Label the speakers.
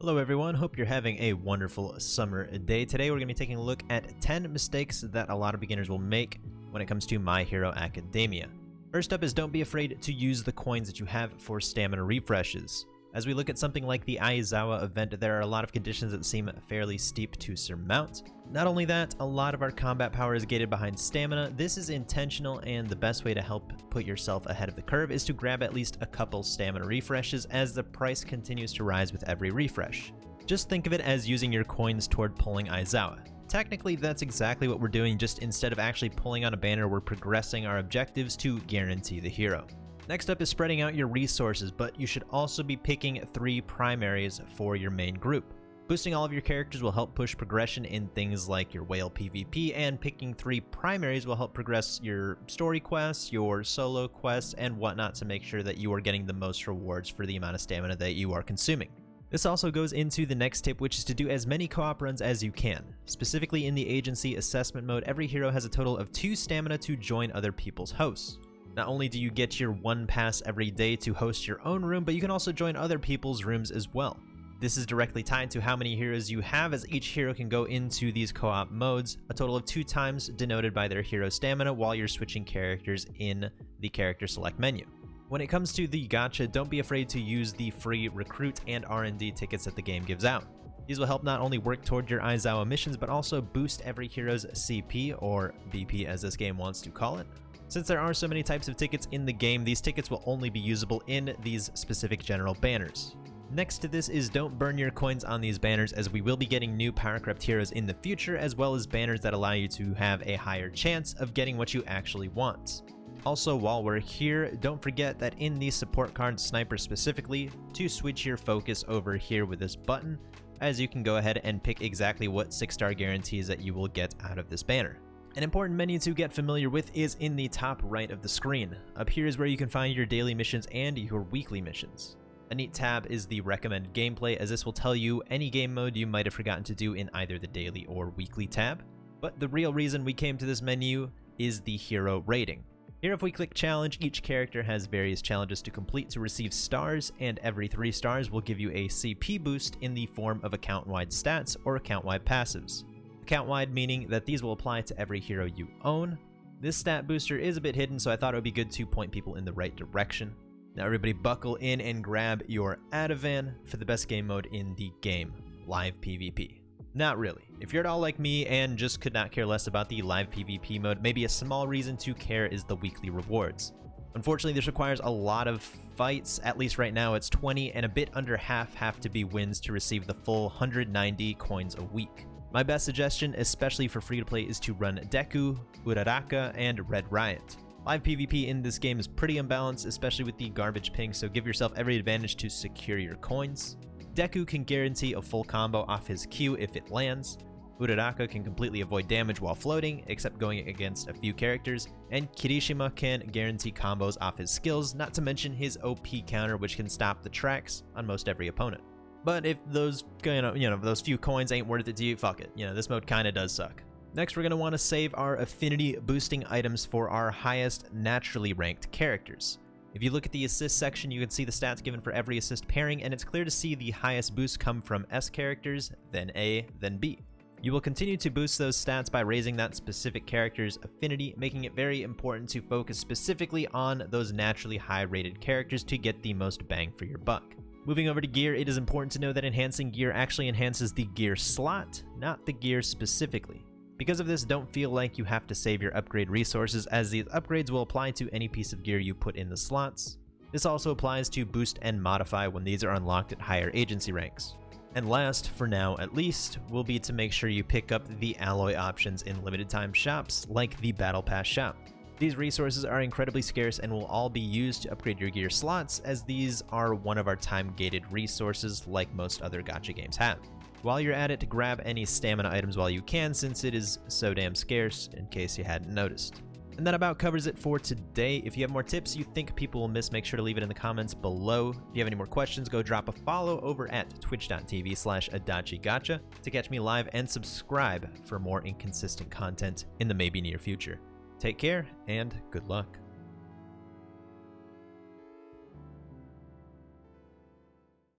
Speaker 1: Hello everyone, hope you're having a wonderful summer day. Today we're going to be taking a look at 10 mistakes that a lot of beginners will make when it comes to My Hero Academia. First up is don't be afraid to use the coins that you have for stamina refreshes. As we look at something like the Aizawa event, there are a lot of conditions that seem fairly steep to surmount. Not only that, a lot of our combat power is gated behind stamina. This is intentional, and the best way to help put yourself ahead of the curve is to grab at least a couple stamina refreshes as the price continues to rise with every refresh. Just think of it as using your coins toward pulling Aizawa. Technically, that's exactly what we're doing, just instead of actually pulling on a banner, we're progressing our objectives to guarantee the hero. Next up is spreading out your resources, but you should also be picking 3 primaries for your main group. Boosting all of your characters will help push progression in things like your whale PvP, and picking 3 primaries will help progress your story quests, your solo quests, and whatnot to make sure that you are getting the most rewards for the amount of stamina that you are consuming. This also goes into the next tip, which is to do as many co-op runs as you can. Specifically in the agency assessment mode, every hero has a total of 2 stamina to join other people's hosts. Not only do you get your 1 pass every day to host your own room, but you can also join other people's rooms as well. This is directly tied to how many heroes you have, as each hero can go into these co-op modes a total of 2 times, denoted by their hero stamina, while you're switching characters in the character select menu. When it comes to the Getcha, don't be afraid to use the free recruit and R&D tickets that the game gives out. These will help not only work toward your Aizawa missions, but also boost every hero's CP, or BP as this game wants to call it. Since there are so many types of tickets in the game, these tickets will only be usable in these specific general banners. Next to this is don't burn your coins on these banners, as we will be getting new power crept heroes in the future, as well as banners that allow you to have a higher chance of getting what you actually want. Also, while we're here, don't forget that in the support card sniper specifically, to switch your focus over here with this button, as you can go ahead and pick exactly what 6-star guarantees that you will get out of this banner. An important menu to get familiar with is in the top right of the screen. Up here is where you can find your daily missions and your weekly missions. A neat tab is the recommended gameplay, as this will tell you any game mode you might have forgotten to do in either the daily or weekly tab. But the real reason we came to this menu is the hero rating. Here, if we click challenge, each character has various challenges to complete to receive stars, and every 3 stars will give you a CP boost in the form of account-wide stats or account-wide passives. Account-wide meaning that these will apply to every hero you own. This stat booster is a bit hidden, so I thought it would be good to point people in the right direction. Now everybody buckle in and grab your Ativan for the best game mode in the game, live PvP. Not really. If you're at all like me and just could not care less about the live PvP mode, maybe a small reason to care is the weekly rewards. Unfortunately, this requires a lot of fights. At least right now it's 20, and a bit under half have to be wins to receive the full 190 coins a week. My best suggestion, especially for free-to-play, is to run Deku, Uraraka, and Red Riot. Live PvP in this game is pretty unbalanced, especially with the garbage ping, so give yourself every advantage to secure your coins. Deku can guarantee a full combo off his Q if it lands. Uraraka can completely avoid damage while floating, except going against a few characters, and Kirishima can guarantee combos off his skills, not to mention his OP counter, which can stop the tracks on most every opponent. But if those, those few coins ain't worth it to you, fuck it. This mode kinda does suck. Next, we're gonna want to save our affinity boosting items for our highest naturally ranked characters. If you look at the assist section, you can see the stats given for every assist pairing, and it's clear to see the highest boosts come from S characters, then A, then B. You will continue to boost those stats by raising that specific character's affinity, making it very important to focus specifically on those naturally high-rated characters to get the most bang for your buck. Moving over to gear, it is important to know that enhancing gear actually enhances the gear slot, not the gear specifically. Because of this, don't feel like you have to save your upgrade resources, as these upgrades will apply to any piece of gear you put in the slots. This also applies to boost and modify when these are unlocked at higher agency ranks. And last, for now at least, will be to make sure you pick up the alloy options in limited time shops, like the Battle Pass shop. These resources are incredibly scarce and will all be used to upgrade your gear slots, as these are one of our time-gated resources like most other gacha games have. While you're at it, grab any stamina items while you can, since it is so damn scarce, in case you hadn't noticed. And that about covers it for today. If you have more tips you think people will miss, make sure to leave it in the comments below. If you have any more questions, go drop a follow over at twitch.tv/AdachiGacha to catch me live, and subscribe for more inconsistent content in the maybe near future. Take care, and good luck.